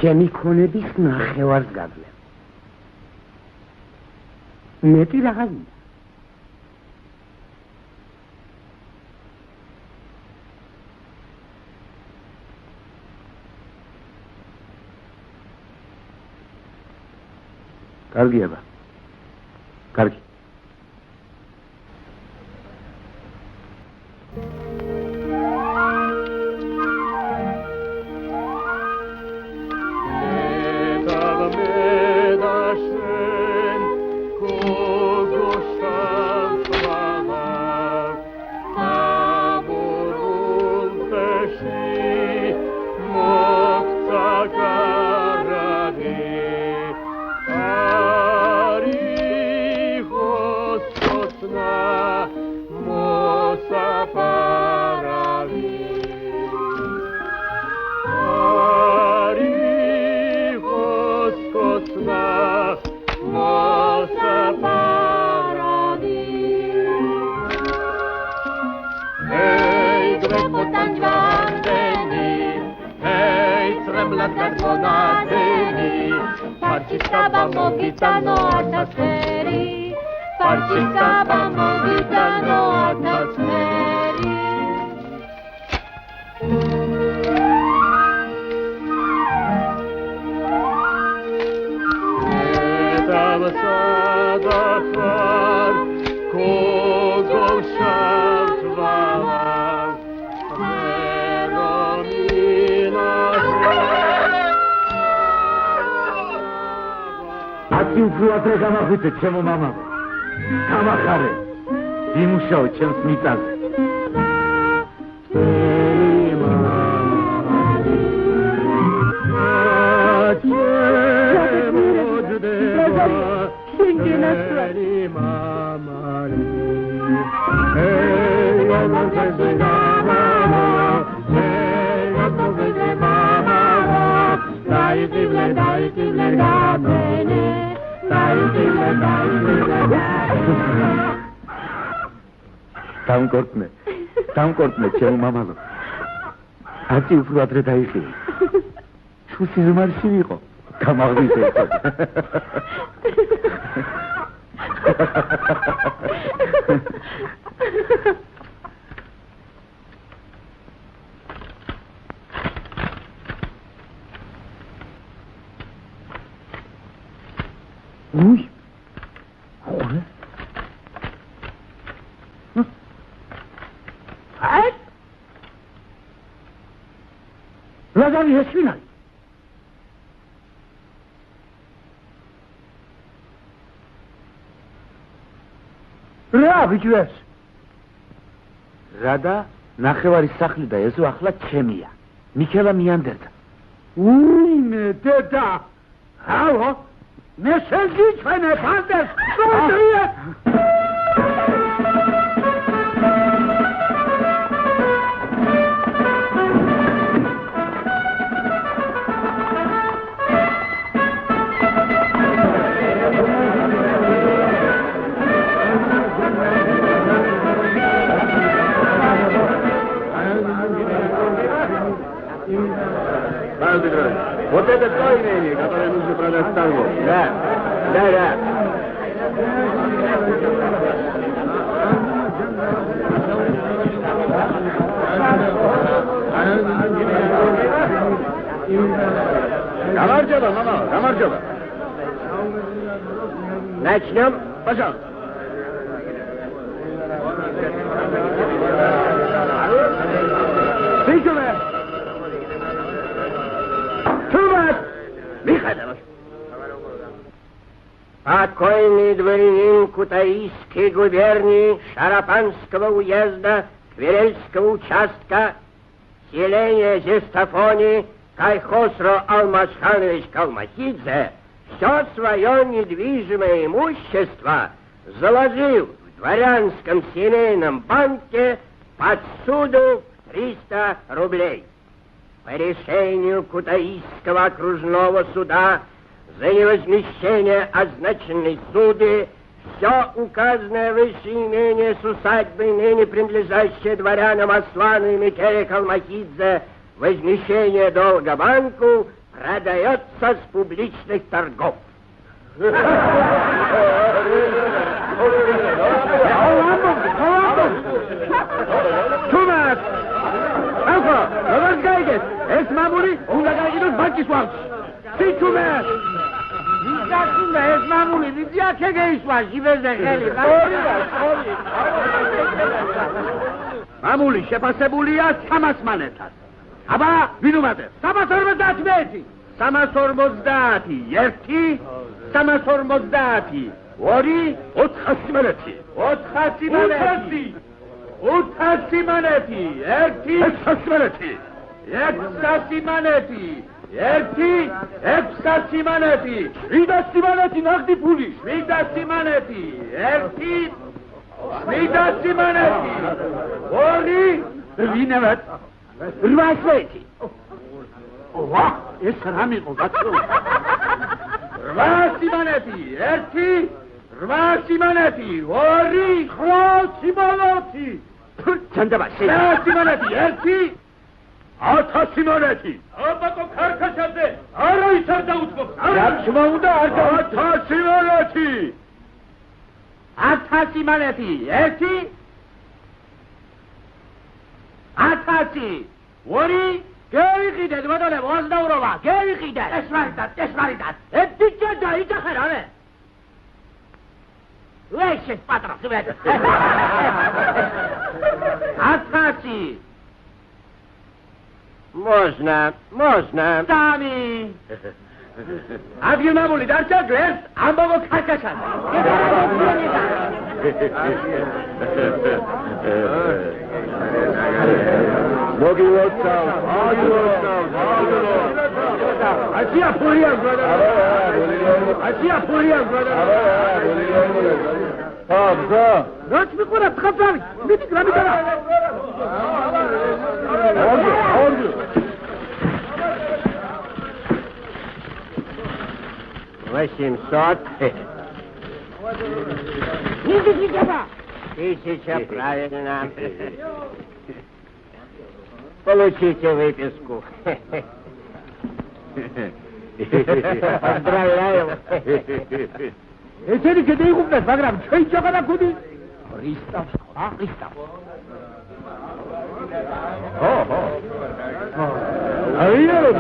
ჩემი ქონების ნახევარს გაძლევ მეტი რაღაც კარგია ბა კარგი უბრალოდ გამახვიდე ჩემო მამაო გამახარე იმუშაო ჩემს მიწაზე დამკორტმე ჩემო მამალო. აწი უფრო ადრე დაიხიე. თუ სიზმარში ვიყო, გამაღვიძე. Uy. Joder. Ay. Razani hesvinay. რა ბიჭებს? რადა ნახევარი სახლი და ეზო ახლა ჩემია. მიქელა მიანდერდა. უინე დედა. აო მე შეგიჩვენე ფანდეს. გოდრია. Вот это то имение, которое нужно продать торгу. Да. Гамарджоба, мама, гамарджоба. Начнем, пожалуйста. Сыграй! Михайлович! Покойный дворянин Кутаисской губернии Шарапанского уезда Тверельского участка селения Зестафони Кайхосро Алмазханович Калмахидзе все свое недвижимое имущество заложил в дворянском семейном банке под суду 300 рублей. По решению Кутаисского окружного суда за невозмещение означенной суды все указанное выше имение с усадьбой, ныне принадлежащее дворянам Аслану и Микеле Калмахидзе, возмещение долга банку продается с публичных торгов. ეს მამული უნდა გაიგოს ბანკის ვარჯი. სიჩუმე! ვიზაკუნდა ეს მამული ვიზი აქე გეიშვა ჟიბეზე ხელი. მამული შეფასებულია 300 მანეთად. აბა, ვინ უმატებს? 350. 350. 1, 350. 2, 400 მანეთი. 400 მანეთი. 400 მანეთი. 1, 600 მანეთი. 600 მანეთი, 1, 600 მანეთი, 700 მანეთი ნაღდი ფული, 700 მანეთი, 1, 700 მანეთი, 2, ვინავად, 800. ვა, ეს რა მიყო გაცო? 800 მანეთი, 1, 800 მანეთი, 2, 900 მანეთი. ჩანდაბა, 800 მანეთი, 1, 1000 მონეთი. აბაკო ქარქაშაზე არავის არ დაუწყობს. რა თქმა უნდა არ დაუწყობს. 1000 მონეთი. 1000 მონეთი. 1 1000. 2 გევიყიდეთ ბატონო, ვაზდაურობა. გევიყიდეთ. ესმარიტად. ეთიჭა დაიჭახე რა მე. ვეშე პატრონს ვეთ. 1000. Можно. Сами. Адгил мамули, дарча глес, амбаго кашкашан. Ноги лоцал. Асия пуриян, бродер. Абза. Ноч микура, тхаправи. Мити грамитара. Орду. 800. Иди сюда. Тысяча правильно. Получите выписку. Поздравляю. Эти где их убрать, программ. Что еще когда куда? Пристав, пристав. Авиаро.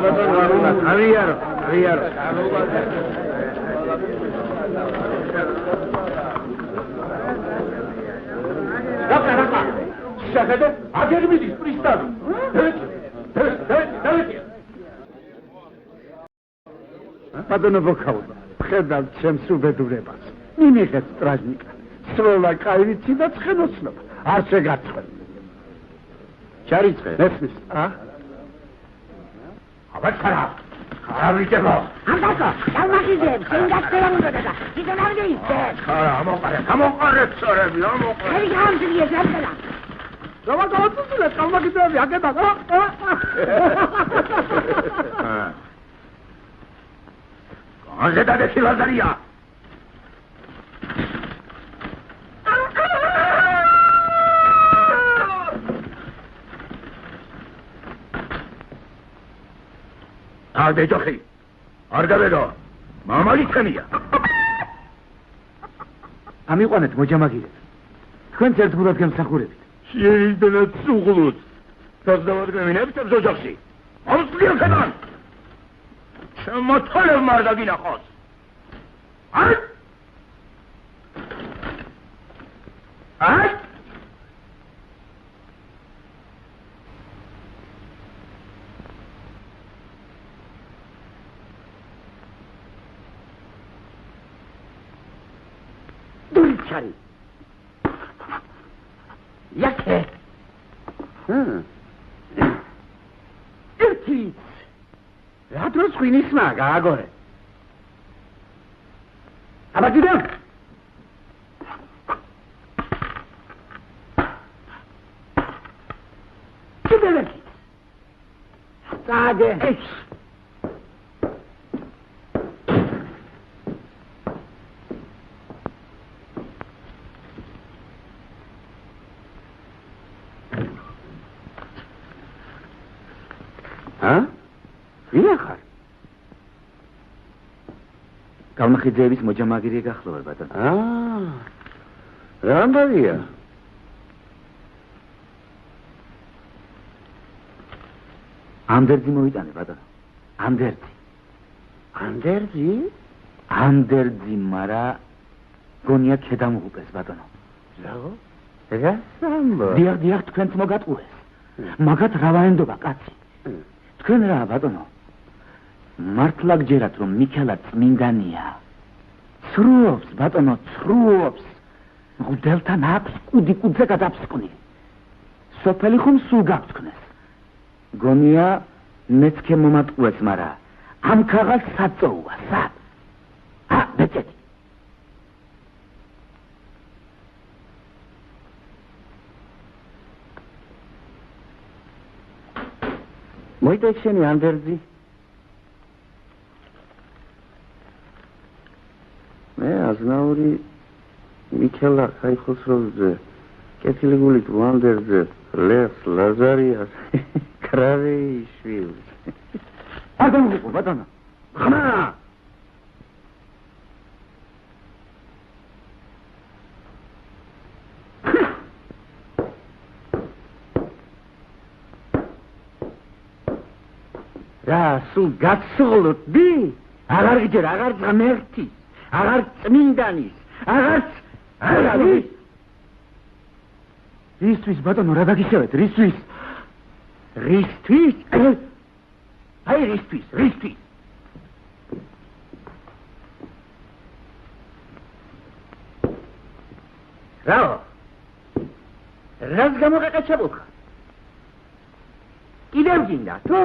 Рака. Шахеда, აგერმიდის პრისტავი. დავიწყე. Падоно бокაუდა. ხედავ ჩემს უბედურებას. მიმიღეთ სტრაჟნიკა. სროლა კაივიცი და ცხენოსნობა. არ შეგაცხენ. ჩარიცხე. ესმის, აბა ავიჭებო. Ანდაკო, დავმახიძებ, შენ გასწრებულოდა და ისე ნამდვილად ისე. გამოყარეთ წორები, ამოყარეთ. ერი გამძლიე ზარდალა. გავაკეთე, გამაგიდები, აკეთა. განზედა დეცი ლაზარია. Ade jochi. Ar gabedo. Mamali txemia. ამიყვანეთ მოჯამაგირებს. თქვენც ერთგულად გემსახურებით. შეიძლება წუღლუთ. დასდავადგემინებს ოჯახში. აუცილებლად ხედან. შემოთვალე მარდა გინახოს. აი! აი! დურჩარი. Яке? ერთი. რატოს ღვინის მაგა აგორე? აბა კიდევ. კიდევ. საგე. გამახიძეების მოჯამაგირე გახლოვარ ბატონო. რა ამბავია? ანდერძი მოვიტანე ბატონო. ანდერძი. ანდერძი? ანდერძი, მარა გონია ქედამღუპეს ბატონო. რა? რა სამბო? დიახ, თქვენც მოგატყუეს. მაგათ რა ვაენდობა კაცი. თქვენ რა ბატონო? მართლა გჯერათ რომ მიქელა წმინდანია. ცრუობს ბატონო, ცრუობს. მღვდელთან აქვს კუდი კუდზე გადაფსკვნი. სოფელი ხომ სულ გაგთქმეს. გონია მეცქე მომატყუეს, მარა ამ ქაღალდს საწოუა, სად? ბეჭედი. მოიტექ შენი ანდერძი. მე აზნაური მიქელა ხაიხოსროზე, კეთილი გულით ვანდერძე, ლეხს ლაზარიას, კრავეიშვილს. არ გამოგიყო ბატონო. ხმა! რა სულ გაცოლოდი? აღარ გჯერ, აღარ ღმერთის, აღარ წმინდანის, აღარც არავის. რისთვის ბატონო, რა დაგიშევეთ? რისთვის? რისთვის? აი რისთვის? რაო? რას გამოყეყეჩებოქა? კიდევ გინდა, თუ?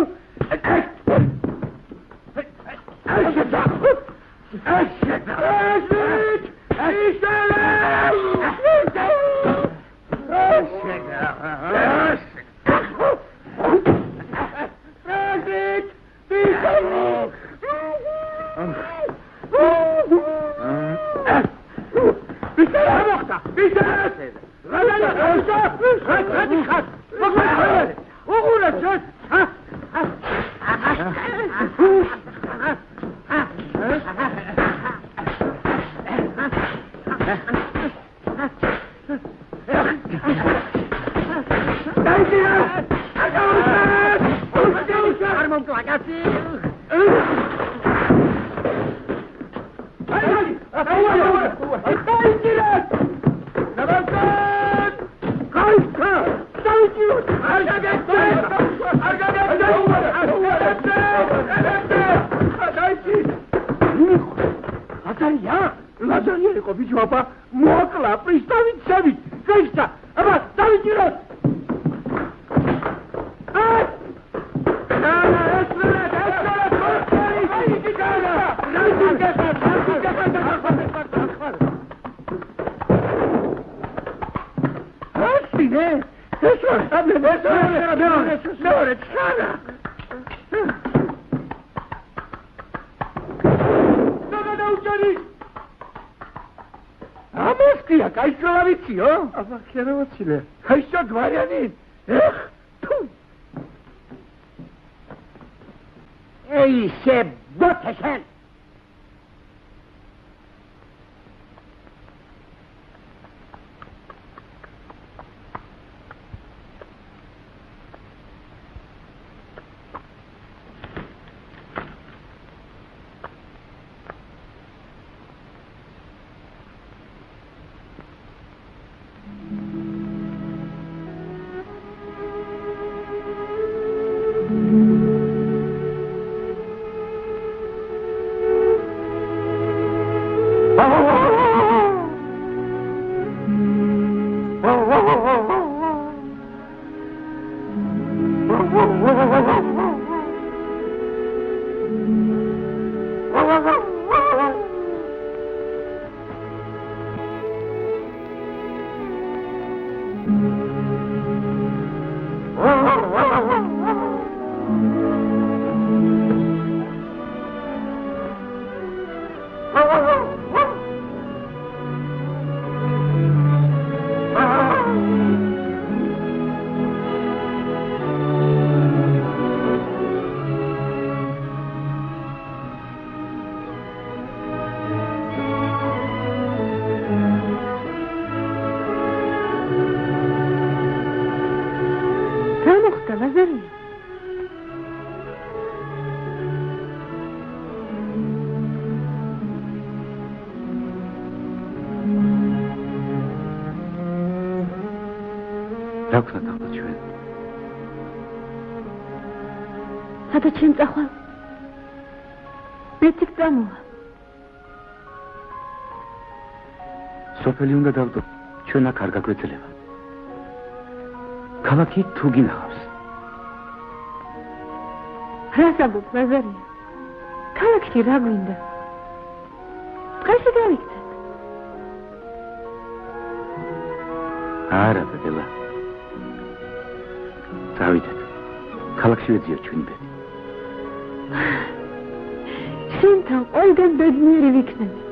სოფელი უნდა დავდო, ჩვენ აქ არ გაგვეძლება. ქალაქი თუ გინახავს. რას ამბობ, ბაზარია? ქალაქში რა გვინდა? დღეში გავიქცეთ. არა, ბედელა. დავიდეთ. ქალაქში ვეძიო ჩვენი ბედი. შენთან ყველგან ბედნიერი ვიქნები.